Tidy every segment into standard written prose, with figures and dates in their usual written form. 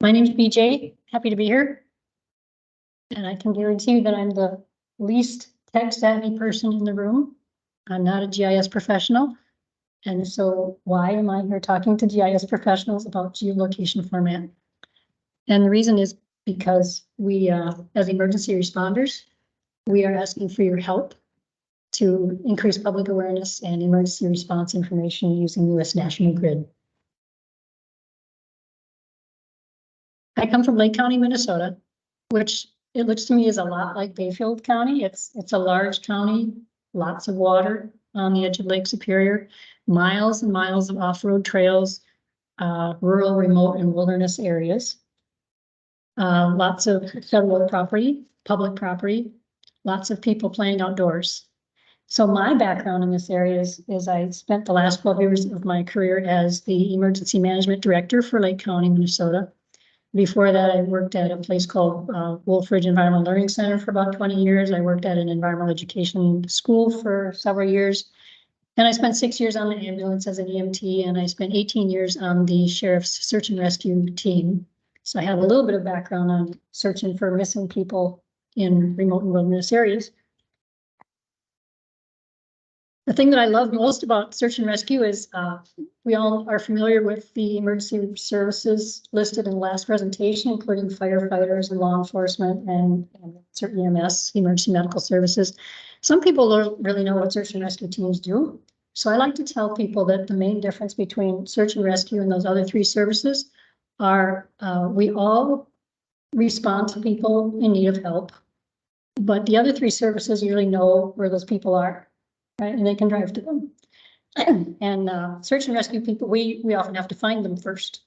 My name's BJ, happy to be here. And I can guarantee you that I'm the least tech savvy person in the room. I'm not a GIS professional. And so why am I here talking to GIS professionals about geolocation format? And the reason is because we, as emergency responders, we are asking for your help to increase public awareness and emergency response information using US National Grid. I come from Lake County, Minnesota, which it looks to me is a lot like Bayfield County. It's a large county, lots of water on the edge of Lake Superior, miles and miles of off-road trails, rural, remote, and wilderness areas. Lots of federal property, public property, lots of people playing outdoors. So my background in this area is I spent the last 12 years of my career as the emergency management director for Lake County, Minnesota. Before that, I worked at a place called Wolf Ridge Environmental Learning Center for about 20 years. I worked at an environmental education school for several years. And I spent 6 years on the ambulance as an EMT, and I spent 18 years on the sheriff's search and rescue team. So I have a little bit of background on searching for missing people in remote and wilderness areas. The thing that I love most about search and rescue is we all are familiar with the emergency services listed in the last presentation, including firefighters and law enforcement and certain EMS, emergency medical services. Some people don't really know what search and rescue teams do. So I like to tell people that the main difference between search and rescue and those other three services are we all respond to people in need of help, but the other three services usually know where those people are. Right, and they can drive to them. And search and rescue people, we often have to find them first.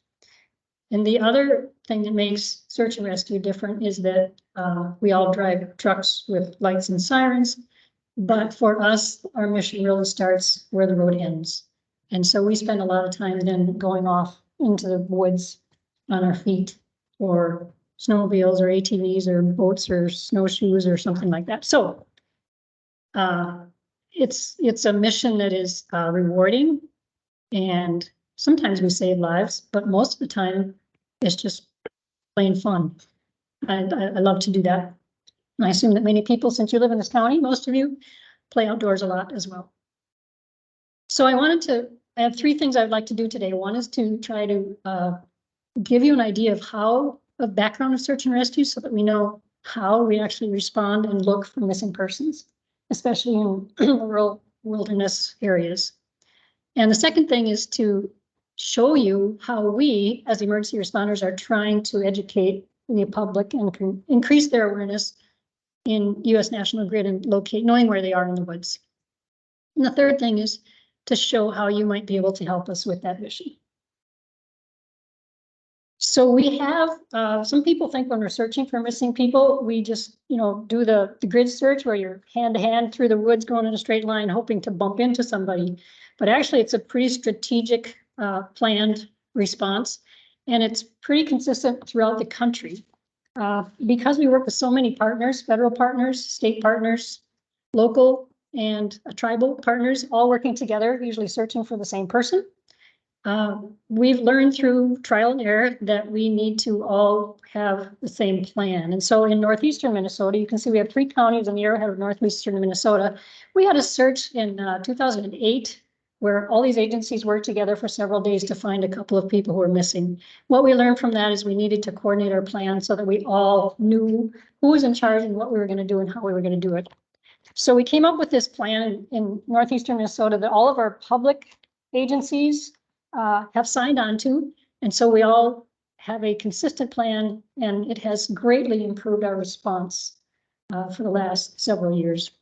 And the other thing that makes search and rescue different is that we all drive trucks with lights and sirens, but for us, our mission really starts where the road ends. And so we spend a lot of time then going off into the woods on our feet, or snowmobiles or ATVs or boats or snowshoes or something like that. So it's a mission that is rewarding, and sometimes we save lives, but most of the time it's just plain fun. I love to do that. And I assume that many people, since you live in this county, most of you play outdoors a lot as well. So I have three things I'd like to do today. One is to try to give you an idea of a background of search and rescue so that we know how we actually respond and look for missing persons, especially in rural wilderness areas. And the second thing is to show you how we, as emergency responders, are trying to educate the public and increase their awareness in US National Grid and knowing where they are in the woods. And the third thing is to show how you might be able to help us with that mission. So we have, some people think when we're searching for missing people, we just, do the grid search where you're hand to hand through the woods going in a straight line, hoping to bump into somebody. But actually it's a pretty strategic, planned response. And it's pretty consistent throughout the country. Because we work with so many partners, federal partners, state partners, local and tribal partners, all working together, usually searching for the same person. We've learned through trial and error that we need to all have the same plan. And so in northeastern Minnesota, you can see we have 3 counties in the arrowhead of northeastern Minnesota. We had a search in 2008 where all these agencies worked together for several days to find a couple of people who were missing. What we learned from that is we needed to coordinate our plan so that we all knew who was in charge and what we were going to do and how we were going to do it. So we came up with this plan in northeastern Minnesota that all of our public agencies have signed on to. And so we all have a consistent plan, and it has greatly improved our response for the last several years.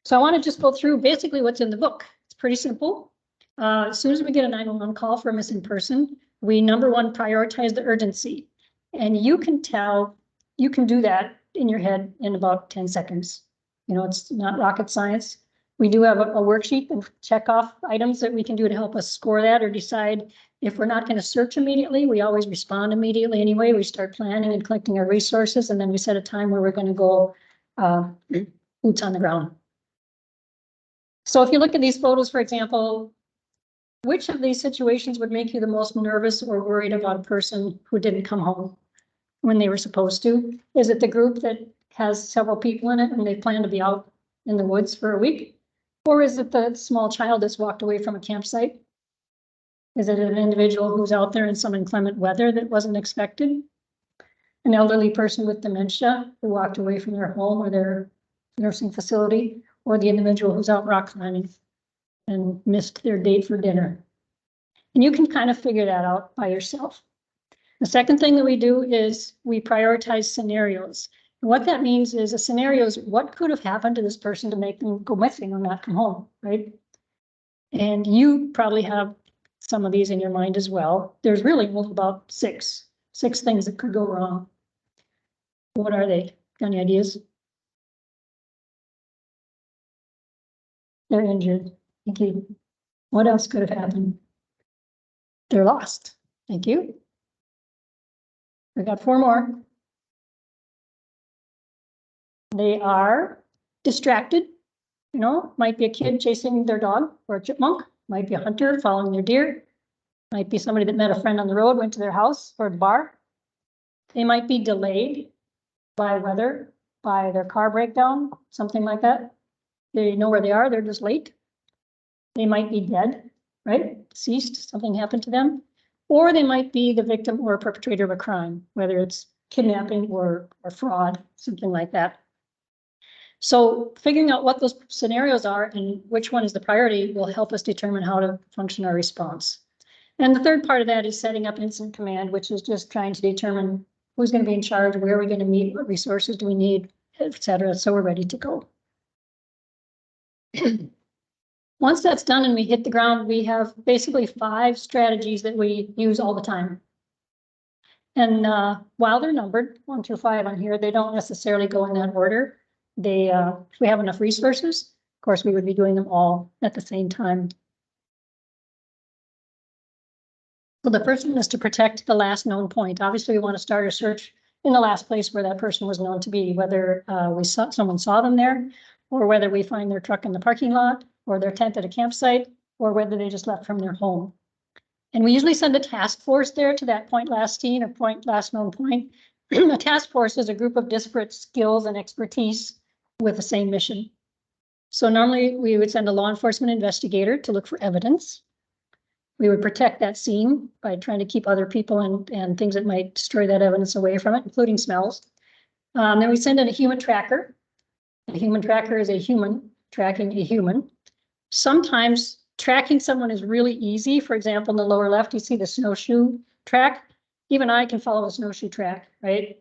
So I want to just go through basically what's in the book. It's pretty simple. As soon as we get a 911 call for a missing person, we number one, prioritize the urgency. And you can do that in your head in about 10 seconds. It's not rocket science. We do have a worksheet and check off items that we can do to help us score that or decide if we're not going to search immediately. We always respond immediately anyway. We start planning and collecting our resources, and then we set a time where we're going to go boots on the ground. So if you look at these photos, for example, which of these situations would make you the most nervous or worried about a person who didn't come home when they were supposed to? Is it the group that has several people in it and they plan to be out in the woods for a week? Or is it the small child that's walked away from a campsite? Is it an individual who's out there in some inclement weather that wasn't expected? An elderly person with dementia who walked away from their home or their nursing facility, or the individual who's out rock climbing and missed their date for dinner? And you can kind of figure that out by yourself. The second thing that we do is we prioritize scenarios. And what that means is a scenario is what could have happened to this person to make them go missing or not come home, right? And you probably have some of these in your mind as well. There's really only about six things that could go wrong. What are they? Got any ideas? They're injured. Thank you. What else could have happened? They're lost. Thank you. We got 4 more. They are distracted. You know, might be a kid chasing their dog or a chipmunk, might be a hunter following their deer, might be somebody that met a friend on the road, went to their house or the bar. They might be delayed by weather, by their car breakdown, something like that. They know where they are, they're just late. They might be dead, right? Deceased, something happened to them. Or they might be the victim or perpetrator of a crime, whether it's kidnapping or fraud, something like that. So figuring out what those scenarios are and which one is the priority will help us determine how to function our response. And the third part of that is setting up incident command, which is just trying to determine who's going to be in charge, where are we going to meet, what resources do we need, etc. So we're ready to go. Once that's done and we hit the ground, we have basically 5 strategies that we use all the time. And while they're numbered 1 through 5 on here, they don't necessarily go in that order. They, if we have enough resources, of course, we would be doing them all at the same time. So the first one is to protect the last known point. Obviously, we want to start a search in the last place where that person was known to be, whether someone saw them there, or whether we find their truck in the parking lot, or their tent at a campsite, or whether they just left from their home. And we usually send a task force there to that point last seen, or last known point. A task force is a group of disparate skills and expertise with the same mission. So normally we would send a law enforcement investigator to look for evidence. We would protect that scene by trying to keep other people and things that might destroy that evidence away from it, including smells. Then we send in a human tracker. A human tracker is a human tracking a human. Sometimes tracking someone is really easy. For example, in the lower left, you see the snowshoe track. Even I can follow a snowshoe track, right?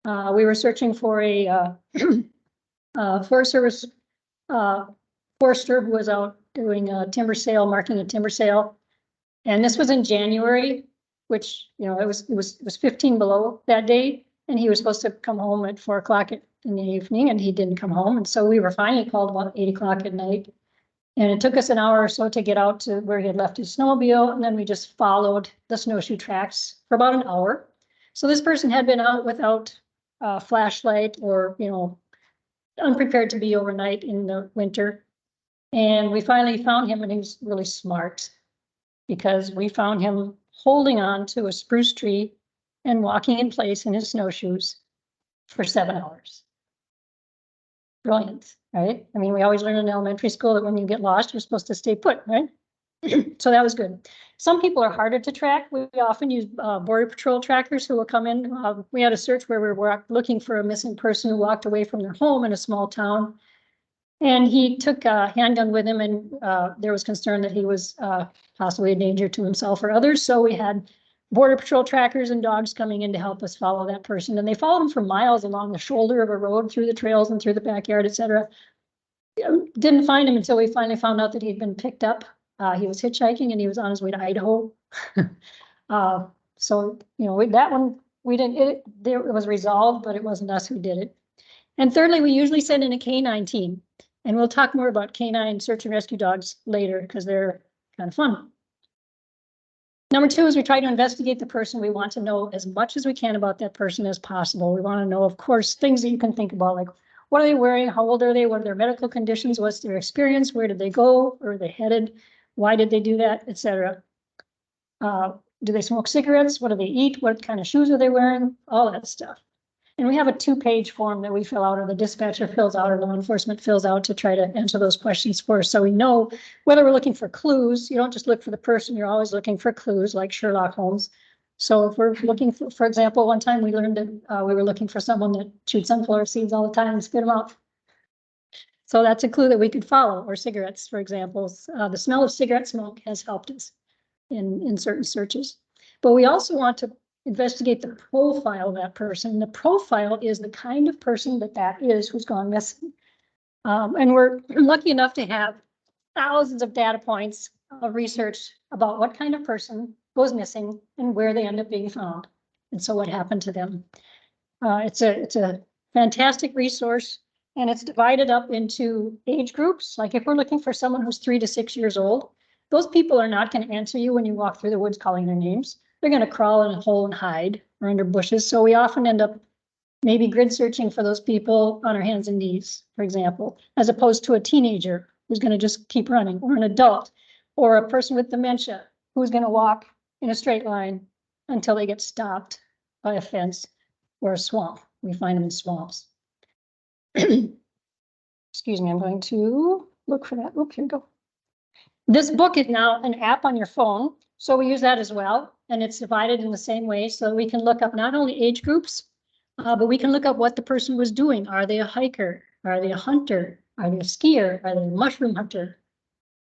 We were searching for a Forest Service forester who was out doing a timber sale, marking a timber sale. And this was in January, which, you know, it was 15 below that day. And he was supposed to come home at 4 o'clock in the evening, and he didn't come home. And so we were finally called about 8 o'clock at night. And it took us an hour or so to get out to where he had left his snowmobile. And then we just followed the snowshoe tracks for about an hour. So this person had been out without a flashlight or, you know, unprepared to be overnight in the winter. And we finally found him, and he was really smart because we found him holding on to a spruce tree and walking in place in his snowshoes for 7 hours. Brilliant, right? I mean, we always learn in elementary school that when you get lost, you're supposed to stay put, right? So that was good. Some people are harder to track. We often use Border Patrol trackers who will come in. We had a search where we were looking for a missing person who walked away from their home in a small town. And he took a handgun with him, and there was concern that he was possibly a danger to himself or others. So we had Border Patrol trackers and dogs coming in to help us follow that person. And they followed him for miles along the shoulder of a road, through the trails and through the backyard, etc. Didn't find him until we finally found out that he'd been picked up. He was hitchhiking and he was on his way to Idaho. So, you know, that one, we didn't, it was resolved, but it wasn't us who did it. And thirdly, we usually send in a canine team. And we'll talk more about canine search and rescue dogs later because they're kind of fun. Number 2 is we try to investigate the person. We want to know as much as we can about that person as possible. We want to know, of course, things that you can think about, like what are they wearing? How old are they? What are their medical conditions? What's their experience? Where did they go? Where are they headed? Why did they do that, etc. Do they smoke cigarettes? What do they eat? What kind of shoes are they wearing? All that stuff. And we have a 2-page form that we fill out, or the dispatcher fills out, or law enforcement fills out to try to answer those questions for us. So we know whether we're looking for clues. You don't just look for the person, you're always looking for clues like Sherlock Holmes. So if we're looking for example, one time we learned that we were looking for someone that chewed sunflower seeds all the time and spit them out. So that's a clue that we could follow, or cigarettes, for example. The smell of cigarette smoke has helped us in certain searches. But we also want to investigate the profile of that person. The profile is the kind of person that is who's gone missing. And we're lucky enough to have thousands of data points of research about what kind of person goes missing and where they end up being found. And so what happened to them. It's a fantastic resource, and it's divided up into age groups. Like if we're looking for someone who's 3 to 6 years old, those people are not going to answer you when you walk through the woods calling their names. They're going to crawl in a hole and hide, or under bushes. So we often end up maybe grid searching for those people on our hands and knees, for example, as opposed to a teenager who's going to just keep running, or an adult, or a person with dementia who's going to walk in a straight line until they get stopped by a fence or a swamp. We find them in swamps. Excuse me, I'm going to look for that. Oh, here we go. This book is now an app on your phone, so we use that as well, and it's divided in the same way, so we can look up not only age groups, but we can look up what the person was doing. Are they a hiker? Are they a hunter? Are they a skier? Are they a mushroom hunter?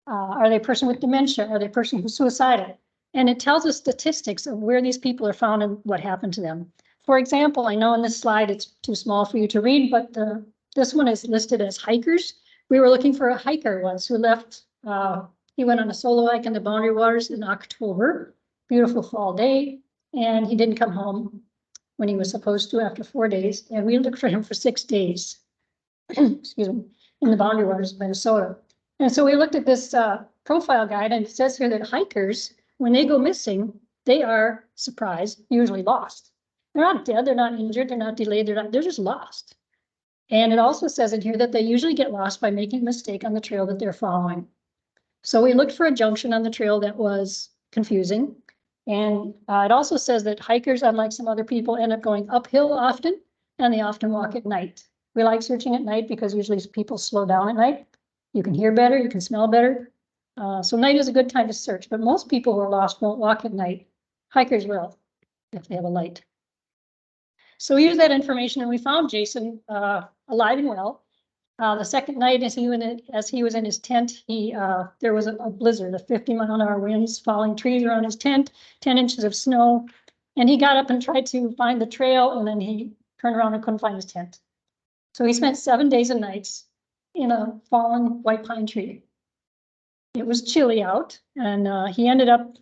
Are they a person with dementia? Are they a person who's suicidal? And it tells us statistics of where these people are found and what happened to them. For example, I know in this slide it's too small for you to read, but this one is listed as hikers. We were looking for a hiker once who left. He went on a solo hike in the Boundary Waters in October, beautiful fall day, and he didn't come home when he was supposed to after 4 days. And we looked for him for 6 days, excuse me, in the Boundary Waters of Minnesota. And so we looked at this profile guide, and it says here that hikers, when they go missing, they are, surprised, usually lost. They're not dead, they're not injured, they're not delayed, they're just lost. And it also says in here that they usually get lost by making a mistake on the trail that they're following. So we looked for a junction on the trail that was confusing. And it also says that hikers, unlike some other people, end up going uphill often, and they often walk at night. We like searching at night because usually people slow down at night. You can hear better, you can smell better. So night is a good time to search, but most people who are lost won't walk at night. Hikers will, if they have a light. So we used that information, and we found Jason alive and well. The second night, as he was in his tent, there was a blizzard, a 50-mile-an-hour winds, falling trees around his tent, 10 inches of snow, and he got up and tried to find the trail, and then he turned around and couldn't find his tent. So he spent 7 days and nights in a fallen white pine tree. It was chilly out, and he ended up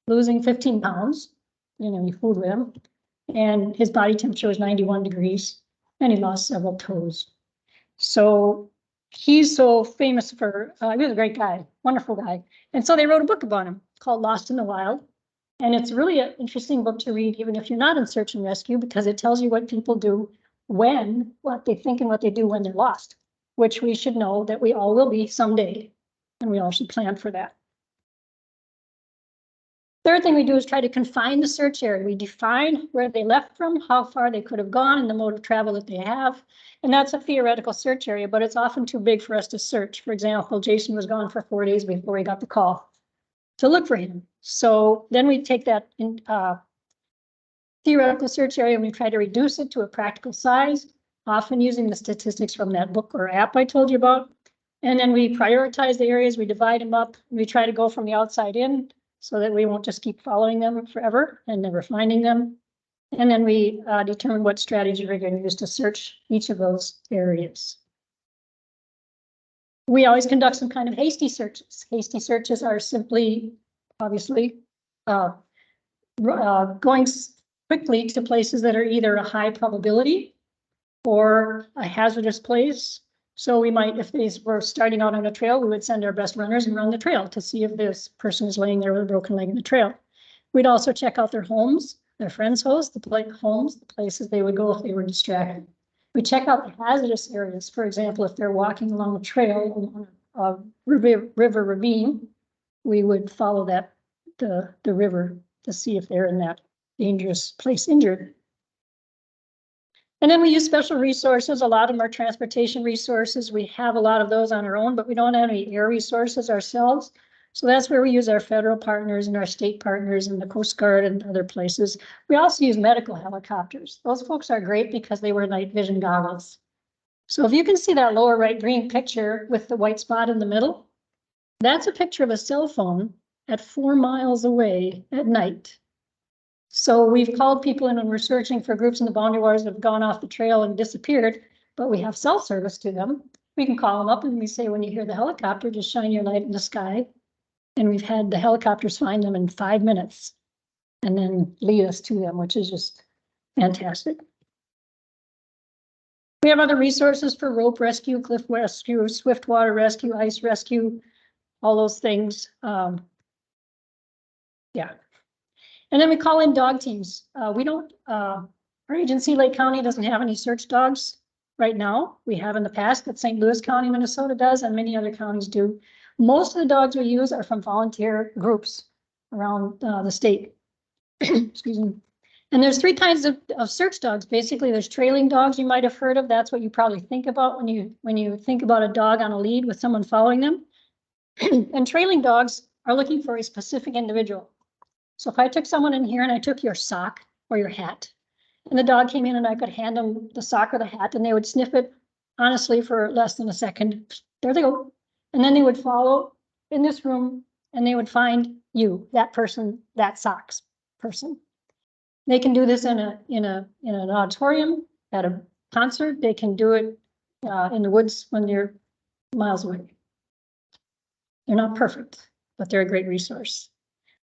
losing 15 pounds. Didn't have any food with him, and his body temperature was 91 degrees. And he lost several toes. So he's so famous for, he was a great guy, wonderful guy. And so they wrote a book about him called Lost in the Wild. And it's really an interesting book to read, even if you're not in search and rescue, because it tells you what people do what they think and what they do when they're lost, which we should know that we all will be someday. And we all should plan for that. Third thing we do is try to confine the search area. We define where they left from, how far they could have gone, and the mode of travel that they have. And that's a theoretical search area, but it's often too big for us to search. For example, Jason was gone for 4 days before we got the call to look for him. So then we take that in, theoretical search area, and we try to reduce it to a practical size, often using the statistics from that book or app I told you about. And then we prioritize the areas, we divide them up, and we try to go from the outside in, so that we won't just keep following them forever and never finding them. And then we determine what strategy we're going to use to search each of those areas. We always conduct some kind of hasty searches. Hasty searches are simply, obviously, going quickly to places that are either a high probability or a hazardous place. So we might, if these were starting out on a trail, we would send our best runners and run the trail to see if this person is laying there with a broken leg in the trail. We'd also check out their homes, their friends' homes, the places they would go if they were distracted. We check out the hazardous areas. For example, if they're walking along a trail river ravine, we would follow the river to see if they're in that dangerous place injured. And then we use special resources. A lot of them are transportation resources. We have a lot of those on our own, but we don't have any air resources ourselves. So that's where we use our federal partners and our state partners and the Coast Guard and other places. We also use medical helicopters. Those folks are great because they wear night vision goggles. So if you can see that lower right green picture with the white spot in the middle, that's a picture of a cell phone at 4 miles away at night. So we've called people in when we're searching for groups in the boundary waters that have gone off the trail and disappeared, but we have cell service to them. We can call them up and we say, when you hear the helicopter, just shine your light in the sky. And we've had the helicopters find them in 5 minutes and then lead us to them, which is just fantastic. We have other resources for rope rescue, cliff rescue, swift water rescue, ice rescue, all those things. Yeah. And then we call in dog teams. Our agency, Lake County, doesn't have any search dogs right now. We have in the past, but St. Louis County, Minnesota does, and many other counties do. Most of the dogs we use are from volunteer groups around the state. Excuse me. And there's 3 kinds of search dogs. Basically, there's trailing dogs you might have heard of. That's what you probably think about when you think about a dog on a lead with someone following them. And trailing dogs are looking for a specific individual. So if I took someone in here and I took your sock or your hat, and the dog came in and I could hand them the sock or the hat, and they would sniff it honestly for less than a second. There they go. And then they would follow in this room and they would find you, that person, that socks person. They can do this in an auditorium, at a concert. They can do it in the woods when you're miles away. They're not perfect, but they're a great resource.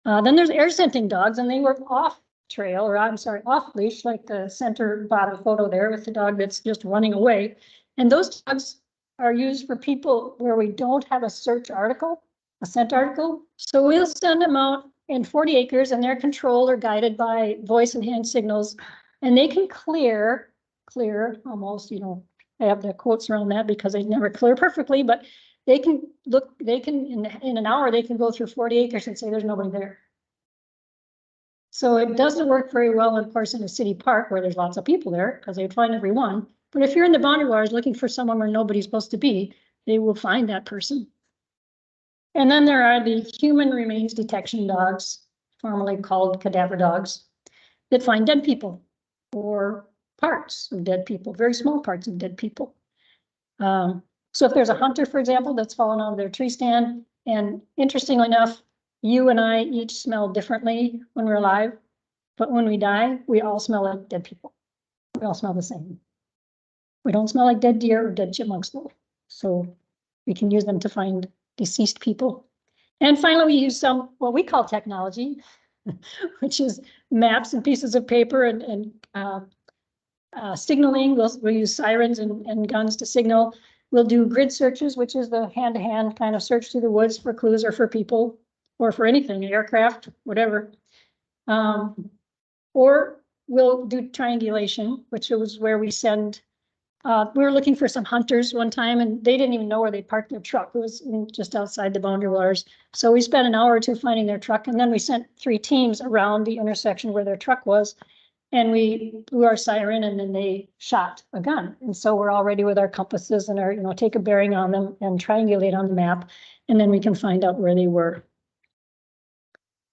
Then there's air scenting dogs, and they work off trail, or I'm sorry, off leash, like the center bottom photo there with the dog that's just running away. And those dogs are used for people where we don't have a search article, a scent article. So we'll send them out in 40 acres, and they're controlled or guided by voice and hand signals, and they can clear almost, I have the quotes around that because they never clear perfectly, but they can in an hour, they can go through 40 acres and say there's nobody there. So it doesn't work very well, of course, in a city park where there's lots of people there because they'd find everyone. But if you're in the boundary waters looking for someone where nobody's supposed to be, they will find that person. And then there are the human remains detection dogs, formerly called cadaver dogs, that find dead people or parts of dead people, very small parts of dead people. So if there's a hunter, for example, that's fallen out of their tree stand, and interestingly enough, you and I each smell differently when we're alive, but when we die, we all smell like dead people. We all smell the same. We don't smell like dead deer or dead chipmunks though. So we can use them to find deceased people. And finally, we use some, what we call technology, which is maps and pieces of paper and signaling. We'll use sirens and guns to signal. We'll do grid searches, which is the hand-to-hand kind of search through the woods for clues or for people or for anything, aircraft, whatever. Or we'll do triangulation, which was where we send, we were looking for some hunters one time and they didn't even know where they parked their truck. It was just outside the boundary waters. So we spent an hour or two finding their truck, and then we sent 3 teams around the intersection where their truck was. And we blew our siren, and then they shot a gun. And so we're all ready with our compasses and our, take a bearing on them and triangulate on the map. And then we can find out where they were.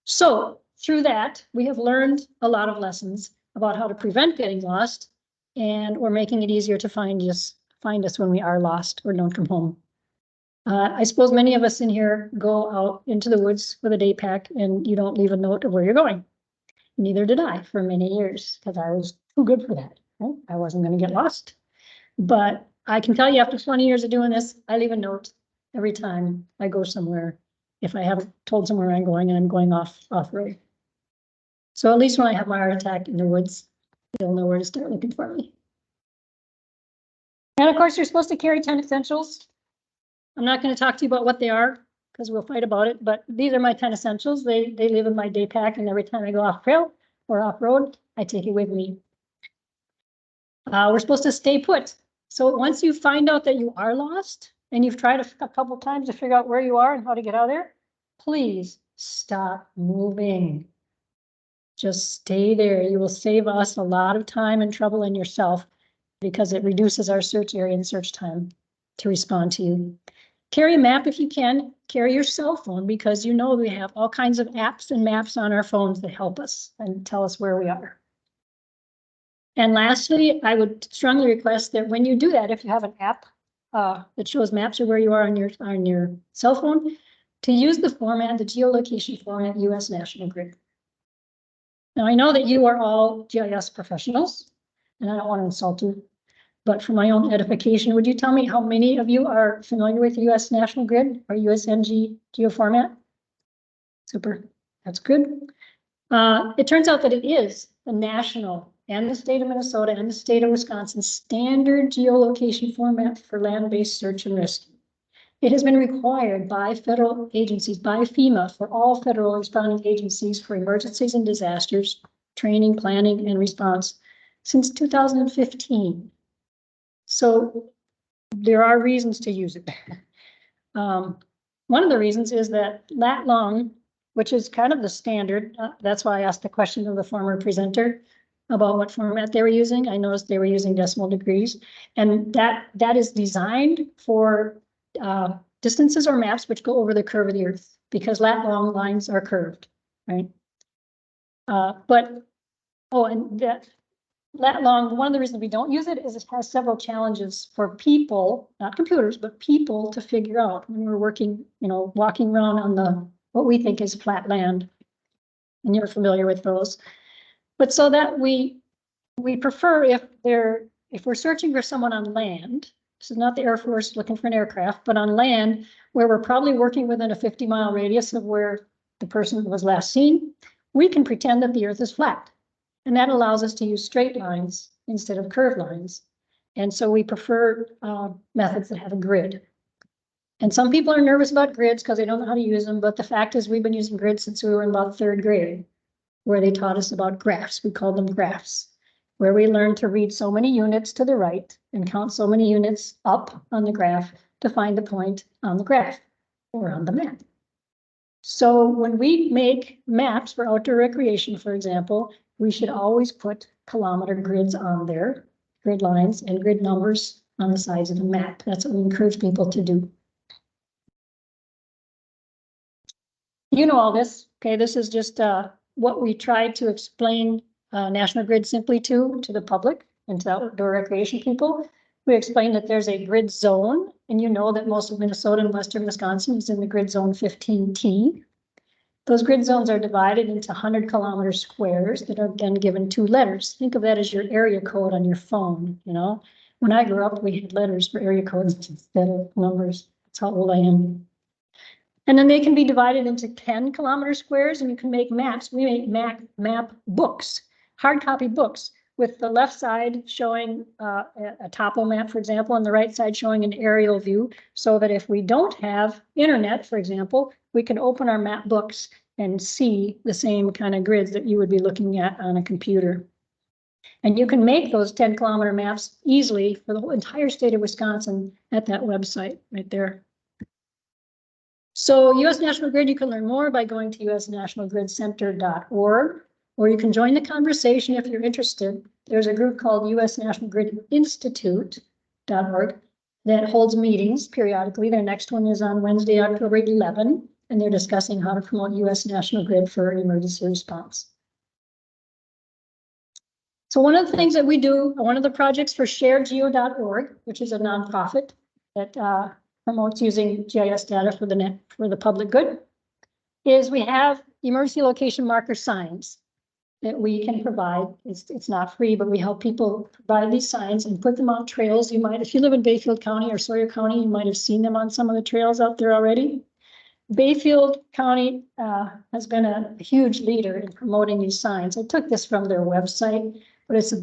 So through that, we have learned a lot of lessons about how to prevent getting lost, and we're making it easier to find us when we are lost or don't come home. I suppose many of us in here go out into the woods with a day pack and you don't leave a note of where you're going. Neither did I for many years because I was too good for that. Right? I wasn't going to get lost. But I can tell you after 20 years of doing this, I leave a note every time I go somewhere if I haven't told someone where I'm going and I'm going off-road. So at least when I have my heart attack in the woods, they'll know where to start looking for me. And of course, you're supposed to carry 10 essentials. I'm not going to talk to you about what they are because we'll fight about it, but these are my 10 essentials. They live in my day pack, and every time I go off trail or off road, I take it with me. We're supposed to stay put. So once you find out that you are lost, and you've tried a couple times to figure out where you are and how to get out of there, please stop moving. Just stay there. You will save us a lot of time and trouble and yourself because it reduces our search area and search time to respond to you. Carry a map if you can. Carry your cell phone because you know we have all kinds of apps and maps on our phones that help us and tell us where we are. And lastly, I would strongly request that when you do that, if you have an app that shows maps of where you are on your cell phone, to use the format, the geolocation format, US National Grid. Now, I know that you are all GIS professionals, and I don't want to insult you, but for my own edification, would you tell me how many of you are familiar with US National Grid or USNG geoformat? Super, that's good. It turns out that it is the national and the state of Minnesota and the state of Wisconsin standard geolocation format for land-based search and rescue. It has been required by federal agencies, by FEMA, for all federal responding agencies for emergencies and disasters, training, planning, and response since 2015. So there are reasons to use it. One of the reasons is that lat long, which is kind of the standard, that's why I asked the question of the former presenter about what format they were using. I noticed they were using decimal degrees, and that is designed for distances or maps which go over the curve of the earth because lat long lines are curved, right? And that lat long, one of the reasons we don't use it is it has several challenges for people, not computers, but people to figure out when we're working, walking around on what we think is flat land. And you're familiar with those. But so that we prefer if we're searching for someone on land, this is not the Air Force looking for an aircraft, but on land where we're probably working within a 50-mile radius of where the person was last seen, we can pretend that the earth is flat. And that allows us to use straight lines instead of curved lines. And so we prefer methods that have a grid. And some people are nervous about grids because they don't know how to use them. But the fact is we've been using grids since we were in about 3rd grade, where they taught us about graphs. We called them graphs, where we learned to read so many units to the right and count so many units up on the graph to find the point on the graph or on the map. So when we make maps for outdoor recreation, for example, we should always put kilometer grids on there, grid lines and grid numbers on the sides of the map. That's what we encourage people to do. You know all this, okay? This is just what we try to explain National Grid simply to the public and to outdoor recreation people. We explain that there's a grid zone, and you know that most of Minnesota and western Wisconsin is in the grid zone 15T. Those grid zones are divided into 100 kilometer squares that are then given 2 letters. Think of that as your area code on your phone, When I grew up, we had letters for area codes instead of numbers. That's how old I am. And then they can be divided into 10 kilometer squares, and you can make maps. We make map books, hard copy books, with the left side showing a topo map, for example, and the right side showing an aerial view, so that if we don't have internet, for example, we can open our map books and see the same kind of grids that you would be looking at on a computer. And you can make those 10 kilometer maps easily for the whole entire state of Wisconsin at that website right there. So US National Grid, you can learn more by going to usnationalgridcenter.org, or you can join the conversation if you're interested. There's a group called US National Grid Institute.org that holds meetings periodically. Their next one is on Wednesday, October 11, and they're discussing how to promote US National Grid for emergency response. So one of the things that we do, one of the projects for sharegeo.org, which is a nonprofit that promotes using GIS data for the public good, is we have emergency location marker signs that we can provide. It's not free, but we help people provide these signs and put them on trails. You might, if you live in Bayfield County or Sawyer County, you might have seen them on some of the trails out there already. Bayfield County has been a huge leader in promoting these signs. I took this from their website, but it's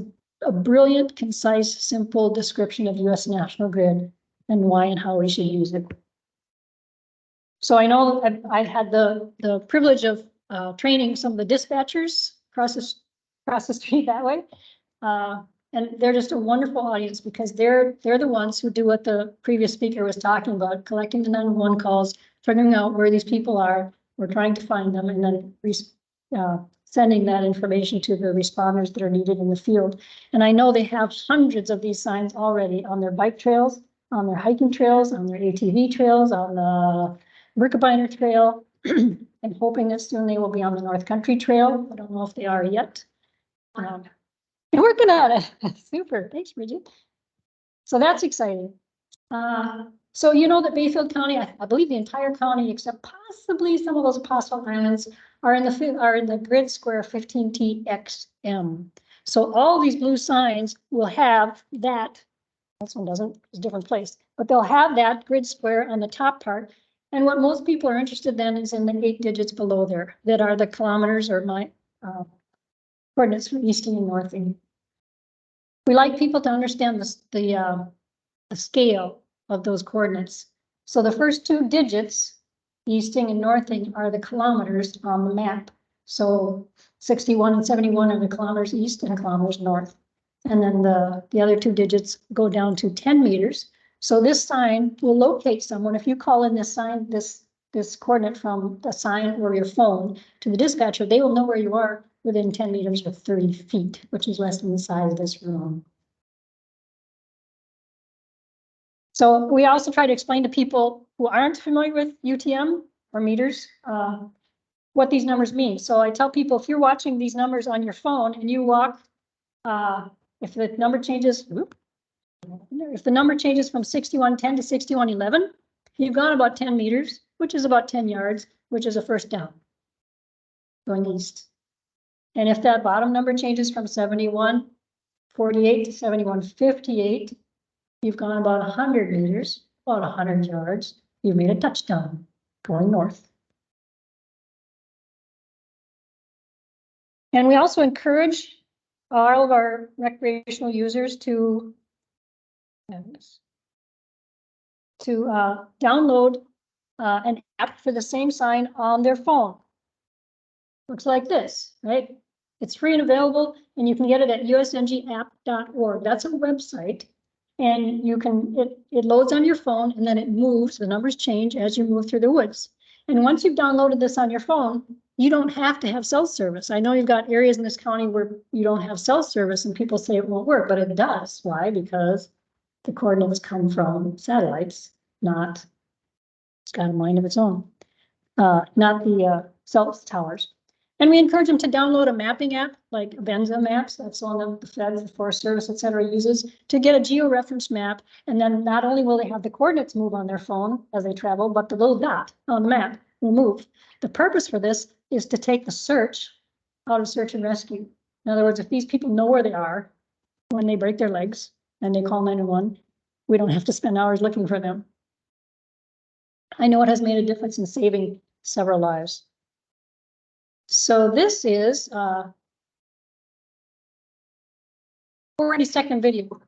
a brilliant, concise, simple description of US National Grid and why and how we should use it. So I know I had the privilege of training some of the dispatchers across the street that way. And they're just a wonderful audience because they're the ones who do what the previous speaker was talking about, collecting the 911 calls, figuring out where these people are. We're trying to find them and then sending that information to the responders that are needed in the field. And I know they have hundreds of these signs already on their bike trails, on their hiking trails, on their ATV trails, on the Merkabiner Trail. I'm hoping that soon they will be on the North Country Trail. I don't know if they are yet. They're working on it. Super. Thanks, Bridget. So that's exciting. So you know that Bayfield County, I believe the entire county, except possibly some of those Apostle Islands, are in the grid square 15TXM. So all these blue signs will have that. This one doesn't, it's a different place, but they'll have that grid square on the top part. And what most people are interested in is in the 8 digits below there that are the kilometers or my coordinates from easting and northing. We like people to understand the scale of those coordinates. So the first 2 digits, easting and northing, are the kilometers on the map. So 61 and 71 are the kilometers east and kilometers north. And then the other 2 digits go down to 10 meters. So this sign will locate someone. If you call in this sign, this coordinate from the sign or your phone to the dispatcher, they will know where you are within 10 meters or 30 feet, which is less than the size of this room. So we also try to explain to people who aren't familiar with UTM or meters, what these numbers mean. So I tell people, if you're watching these numbers on your phone and you walk, if the number changes, if the number changes from 6110 to 6111, you've gone about 10 meters, which is about 10 yards, which is a first down going east. And if that bottom number changes from 7148 to 7158, you've gone about 100 meters, about 100 yards. You've made a touchdown going north. And we also encourage all of our recreational users to download an app for the same sign on their phone. Looks like this, right? It's free and available, and you can get it at usngapp.org. That's a website, and you can, it loads on your phone, and then it moves, the numbers change as you move through the woods. And once you've downloaded this on your phone, you don't have to have cell service. I know you've got areas in this county where you don't have cell service, and people say it won't work, but it does. Why? Because the coordinates come from satellites, not, it's got a mind of its own, not the cell towers. And we encourage them to download a mapping app like Benza Maps. That's one of the Feds, the Forest Service, et cetera, uses to get a geo-reference map. And then not only will they have the coordinates move on their phone as they travel, but the little dot on the map will move. The purpose for this is to take the search out of search and rescue. In other words, if these people know where they are when they break their legs and they call 911, we don't have to spend hours looking for them. I know it has made a difference in saving several lives. So this is 40-second video.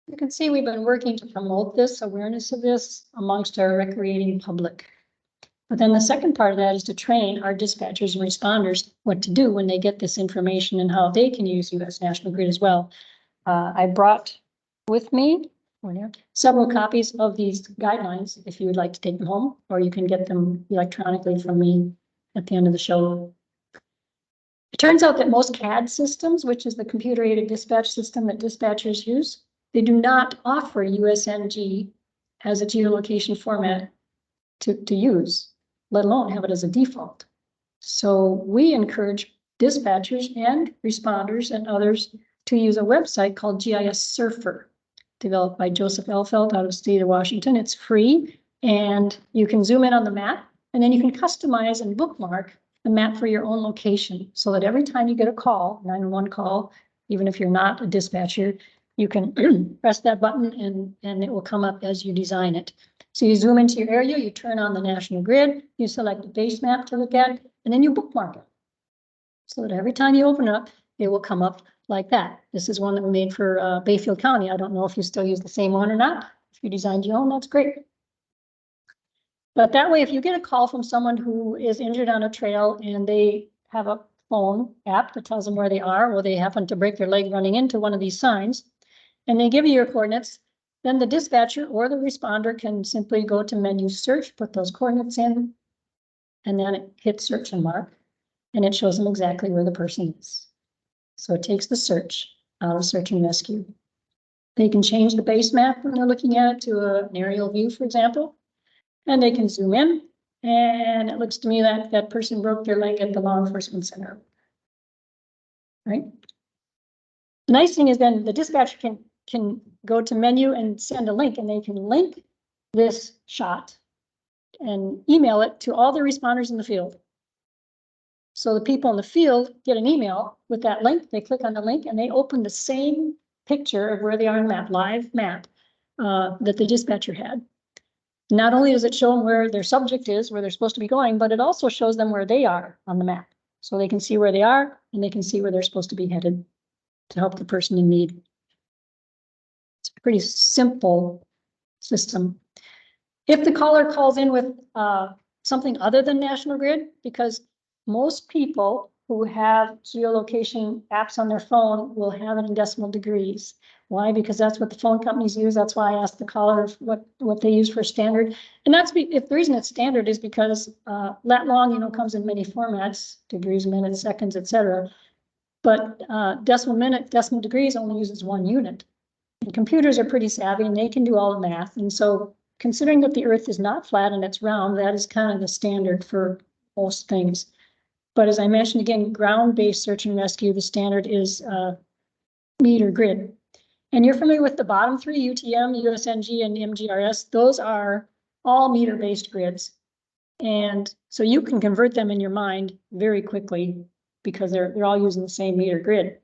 You can see we've been working to promote this awareness of this amongst our recreating public. But then the second part of that is to train our dispatchers and responders what to do when they get this information and how they can use US National Grid as well. I brought with me several copies of these guidelines if you would like to take them home, or you can get them electronically from me at the end of the show. It turns out that most CAD systems, which is the computer-aided dispatch system that dispatchers use, they do not offer USNG as a geolocation format to use, let alone have it as a default. So we encourage dispatchers and responders and others to use a website called GIS Surfer. developed by Joseph Elfeld out of the state of Washington. It's free, and you can zoom in on the map, and then you can customize and bookmark the map for your own location, so that every time you get a call, 911 call, even if you're not a dispatcher, you can press that button and it will come up as you design it. So you zoom into your area, you turn on the national grid, you select a base map to look at, and then you bookmark it. So that every time you open it up, it will come up like that. This is one that we made for Bayfield County. I don't know if you still use the same one or not. If you designed your own, that's great. But that way, if you get a call from someone who is injured on a trail and they have a phone app that tells them where they are, or they happen to break their leg running into one of these signs, and they give you your coordinates, then the dispatcher or the responder can simply go to menu search, put those coordinates in, and then it hits search and mark, and it shows them exactly where the person is. So it takes the search out of search and rescue. They can change the base map when they're looking at it to an aerial view, for example, and they can zoom in, and it looks to me that that person broke their leg at the law enforcement center. Right? The nice thing is then the dispatcher can go to menu and send a link, and they can link this shot and email it to all the responders in the field. So the people in the field get an email with that link, they click on the link, and they open the same picture of where they are on the map, live map, that the dispatcher had. Not only does it show them where their subject is, where they're supposed to be going, but it also shows them where they are on the map. So they can see where they are, and they can see where they're supposed to be headed to help the person in need. It's a pretty simple system. If the caller calls in with something other than National Grid, because most people who have geolocation apps on their phone will have it in decimal degrees. Why? Because that's what the phone companies use. That's why I asked the caller what they use for standard. And that's if the reason it's standard is because lat long, comes in many formats, degrees, minutes, seconds, etc. But decimal degrees only uses one unit. And computers are pretty savvy and they can do all the math. And so considering that the earth is not flat and it's round, that is kind of the standard for most things. But as I mentioned again, ground-based search and rescue, the standard is meter grid. And you're familiar with the bottom three, UTM, USNG, and MGRS. Those are all meter-based grids. And so you can convert them in your mind very quickly because they're all using the same meter grid.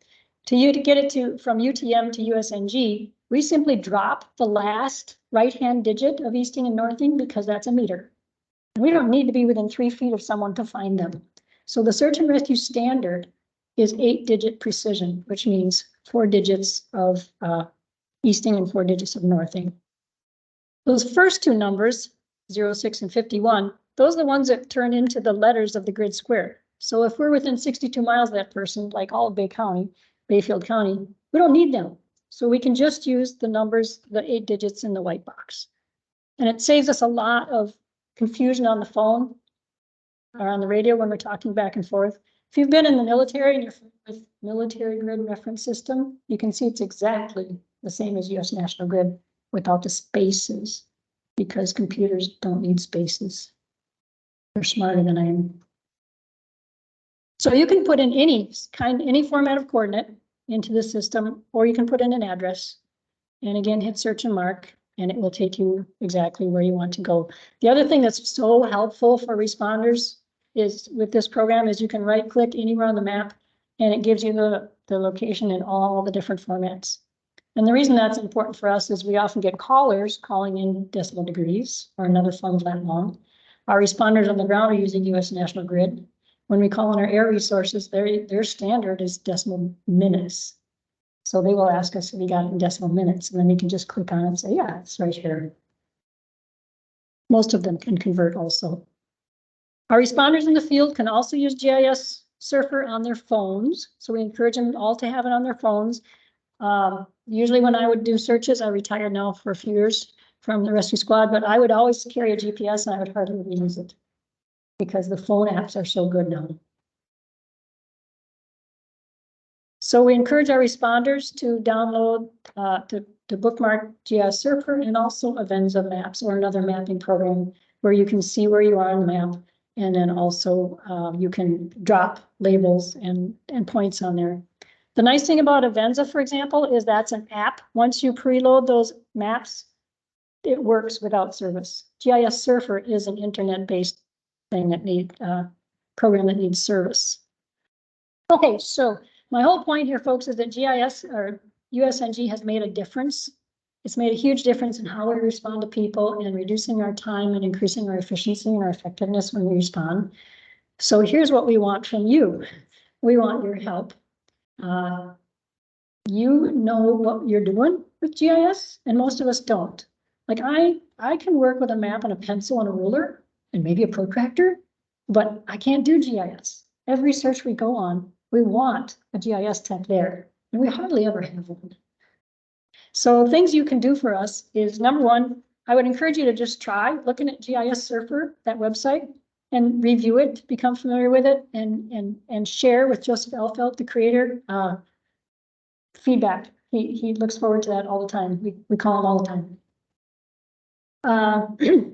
To get it from UTM to USNG, we simply drop the last right-hand digit of easting and northing because that's a meter. And we don't need to be within 3 feet of someone to find them. So the search and rescue standard is 8-digit precision, which means 4 digits of easting and 4 digits of northing. Those first two numbers, 0, 6, and 51, those are the ones that turn into the letters of the grid square. So if we're within 62 miles of that person, like all of Bayfield County, we don't need them. So we can just use the numbers, the 8 digits in the white box. And it saves us a lot of confusion on the phone or on the radio when we're talking back and forth. If you've been in the military and you're with military grid reference system, you can see it's exactly the same as US National Grid without the spaces, because computers don't need spaces. They're smarter than I am. So you can put in any format of coordinate into the system, or you can put in an address and again, hit search and mark, and it will take you exactly where you want to go. The other thing that's so helpful for responders is with this program is you can right click anywhere on the map and it gives you the location in all the different formats. And the reason that's important for us is we often get callers calling in decimal degrees or another form of lat long. Our responders on the ground are using US National Grid. When we call in our air resources, their standard is decimal minutes. So they will ask us if we got it in decimal minutes, and then we can just click on it and say, yeah, it's right here. Most of them can convert also. Our responders in the field can also use GIS Surfer on their phones. So we encourage them all to have it on their phones. Usually when I would do searches, I retired now for a few years from the rescue squad, but I would always carry a GPS and I would hardly ever use it because the phone apps are so good now. So we encourage our responders to download, to bookmark GIS Surfer and also Avenza Maps or another mapping program where you can see where you are on the map. And then also you can drop labels and points on there. The nice thing about Avenza, for example, is that's an app. Once you preload those maps, it works without service. GIS Surfer is an internet-based thing that program that needs service. Okay, so my whole point here, folks, is that GIS or USNG has made a difference. It's made a huge difference in how we respond to people and reducing our time and increasing our efficiency and our effectiveness when we respond. So here's what we want from you. We want your help. You know what you're doing with GIS, and most of us don't. Like I can work with a map and a pencil and a ruler and maybe a protractor, but I can't do GIS. Every search we go on, we want a GIS tech there, and we hardly ever have one. So things you can do for us is, number one, I would encourage you to just try looking at GIS Surfer, that website, and review it, become familiar with it, and share with Joseph Elfelt, the creator, feedback. He looks forward to that all the time. We call him all the time.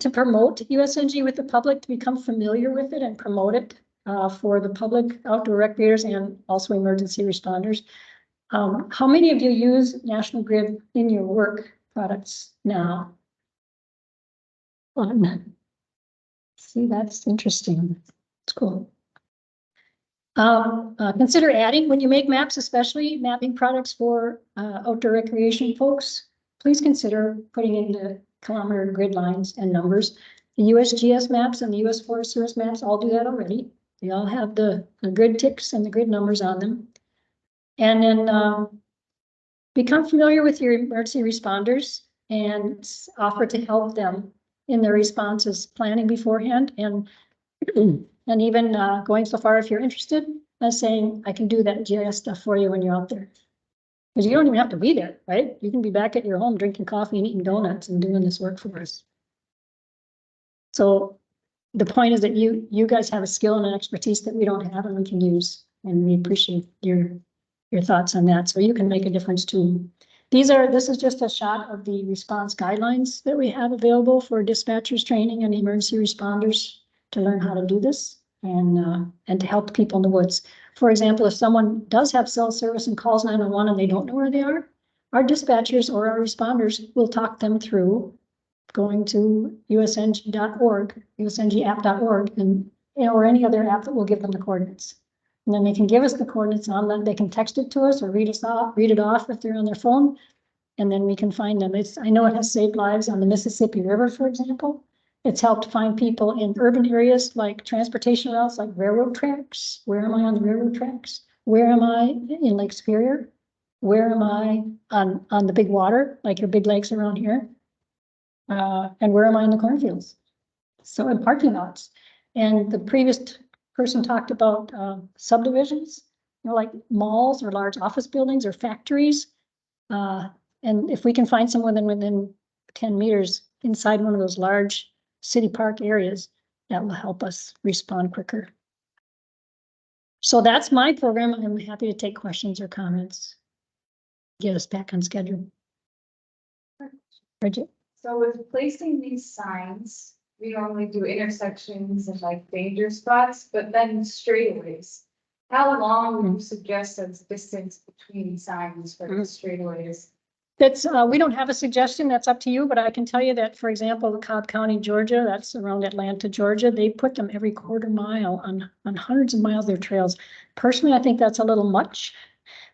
To promote USNG with the public, to become familiar with it and promote it for the public, outdoor recreators, and also emergency responders. How many of you use National Grid in your work products now? See, that's interesting. It's cool. Consider adding, when you make maps, especially mapping products for outdoor recreation folks, please consider putting in the kilometer grid lines and numbers. The USGS maps and the US Forest Service maps all do that already. They all have the grid ticks and the grid numbers on them. And then become familiar with your emergency responders and offer to help them in their responses, planning beforehand, and even going so far, if you're interested, as saying, I can do that GIS stuff for you when you're out there. Because you don't even have to be there, right? You can be back at your home drinking coffee and eating donuts and doing this work for us. So the point is that you guys have a skill and an expertise that we don't have and we can use. And we appreciate your thoughts on that. So you can make a difference too. This is just a shot of the response guidelines that we have available for dispatchers training and emergency responders to learn how to do this and to help people in the woods. For example, if someone does have cell service and calls 911 and they don't know where they are, our dispatchers or our responders will talk them through going to usng.org, usngapp.org, and or any other app that will give them the coordinates. And then they can give us the coordinates on them. They can text it to us or read it off if they're on their phone, and then we can find them. I know it has saved lives on the Mississippi River, for example. It's helped find people in urban areas like transportation routes, like railroad tracks. Where am I on the railroad tracks? Where am I in Lake Superior? Where am I on the big water, like your big lakes around here? And where am I in the cornfields? So in parking lots. And the previous person talked about subdivisions, like malls or large office buildings or factories. And if we can find someone within 10 meters inside one of those large city park areas, that will help us respond quicker. So that's my program. I'm happy to take questions or comments. Get us back on schedule. Bridget? So with placing these signs, we normally do intersections and like danger spots, but then straightaways. How long would you suggest as distance between signs for the straightaways? That's we don't have a suggestion. That's up to you. But I can tell you that, for example, Cobb County, Georgia, that's around Atlanta, Georgia, they put them every quarter mile on hundreds of miles of their trails. Personally, I think that's a little much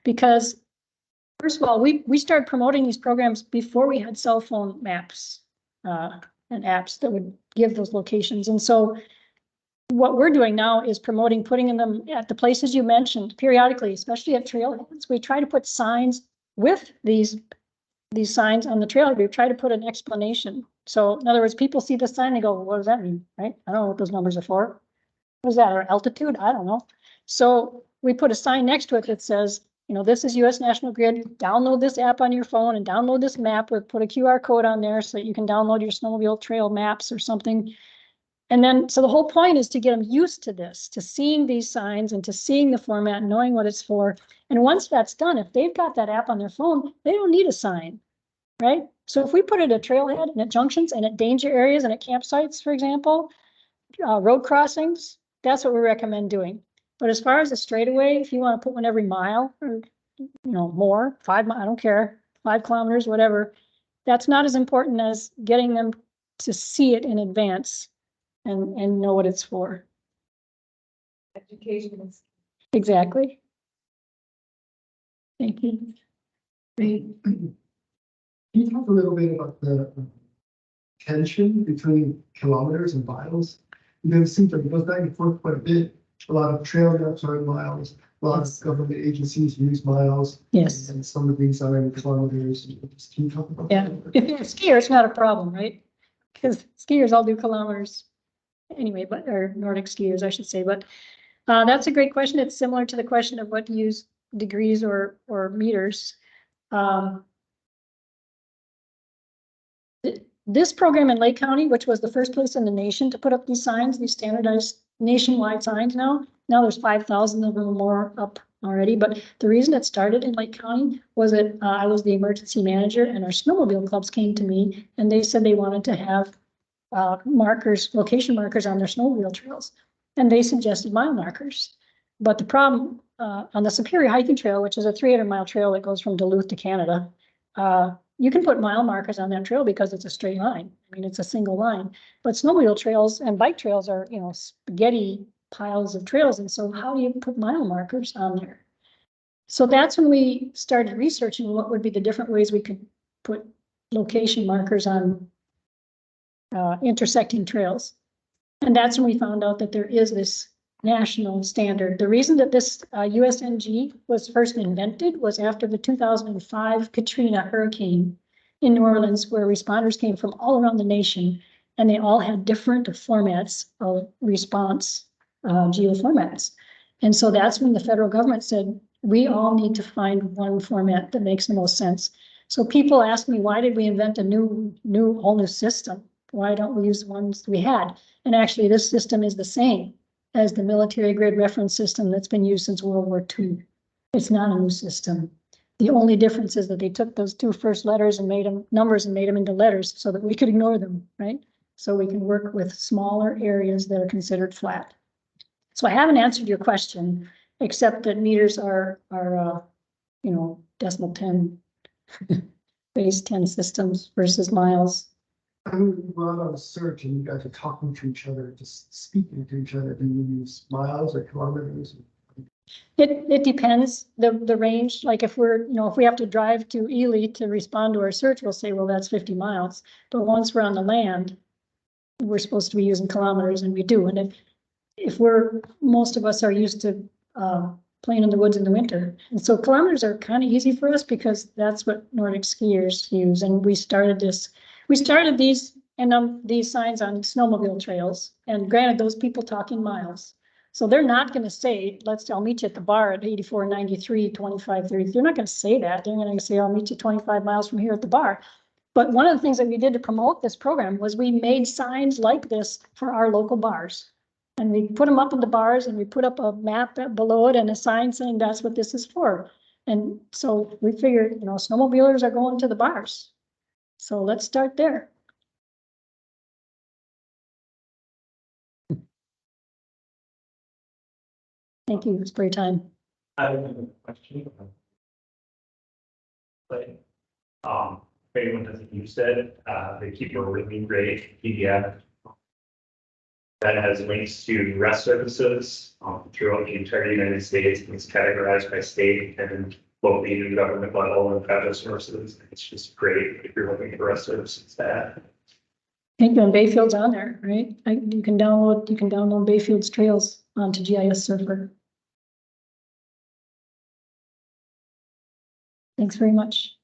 because, first of all, we started promoting these programs before we had cell phone maps and apps that would give those locations. And so what we're doing now is promoting putting them at the places you mentioned periodically, especially at trailheads. We try to put signs with these signs on the trailhead. We try to put an explanation. So in other words, people see the sign, they go, well, what does that mean? Right? I don't know what those numbers are for. What is that? Our altitude? I don't know. So we put a sign next to it that says, you know, this is US National Grid. Download this app on your phone and download this map. We'll put a QR code on there so that you can download your snowmobile trail maps or something. And then, so the whole point is to get them used to this, to seeing these signs and to seeing the format, knowing what it's for. And once that's done, if they've got that app on their phone, they don't need a sign, right? So if we put it at trailhead and at junctions and at danger areas and at campsites, for example, road crossings, that's what we recommend doing. But as far as a straightaway, if you want to put one every mile or more, 5 miles, I don't care, 5 kilometers, whatever. That's not as important as getting them to see it in advance and know what it's for. Education is. Exactly. Thank you. Great. Can you talk a little bit about the tension between kilometers and miles? It seems like it goes back and forth quite a bit. A lot of trail maps are in miles. A lot of government agencies use miles. Yes. And some of these are in kilometers. Can you talk about Yeah, that? if you're a skier, it's not a problem, right? Because skiers all do kilometers anyway, or Nordic skiers, I should say, but that's a great question. It's similar to the question of what to use degrees or meters. This program in Lake County, which was the first place in the nation to put up these signs, these standardized nationwide signs now there's 5,000 of them or more up already. But the reason it started in Lake County was that I was the emergency manager and our snowmobile clubs came to me and they said they wanted to have markers, location markers on their snowmobile trails. And they suggested mile markers. But the problem on the Superior Hiking Trail, which is a 300-mile trail that goes from Duluth to Canada, you can put mile markers on that trail because it's a straight line. I mean, it's a single line. But snowmobile trails and bike trails are, spaghetti piles of trails. And so how do you put mile markers on there? So that's when we started researching what would be the different ways we could put location markers on intersecting trails. And that's when we found out that there is this national standard. The reason that this USNG was first invented was after the 2005 Katrina hurricane in New Orleans, where responders came from all around the nation, and they all had different formats of response, geoformats. And so that's when the federal government said, we all need to find one format that makes the most sense. So people ask me, why did we invent a whole new system? Why don't we use the ones we had? And actually, this system is the same as the military grid reference system that's been used since World War II. It's not a new system. The only difference is that they took those 2 first letters and made them numbers and made them into letters so that we could ignore them, right? So we can work with smaller areas that are considered flat. So I haven't answered your question, except that meters are decimal 10, base 10 systems versus miles. I mean, we're on a search and you guys are talking to each other, just speaking to each other. Do you use miles or kilometers? It depends, the range, like if we're, if we have to drive to Ely to respond to our search, we'll say, well, that's 50 miles. But once we're on the land, we're supposed to be using kilometers, and we do. And if most of us are used to playing in the woods in the winter. And so kilometers are kind of easy for us because that's what Nordic skiers use. And we started these these signs on snowmobile trails. And granted, those people talk in miles. So they're not going to say, I'll meet you at the bar at 8493, 2530. They're not going to say that. They're going to say, I'll meet you 25 miles from here at the bar. But one of the things that we did to promote this program was we made signs like this for our local bars. And we put them up in the bars and we put up a map below it and a sign saying that's what this is for. And so we figured, snowmobilers are going to the bars. So let's start there. Thank you for your time. I have a question. But, if anyone doesn't use it, they keep a really great PDF that has links to rest services throughout the entire United States. And it's categorized by state and local and government level and federal sources. It's just great if you're looking for rest services. That Thank you. And Bayfield's on there, right? You can download Bayfield's trails onto GIS Surfer. Thanks very much.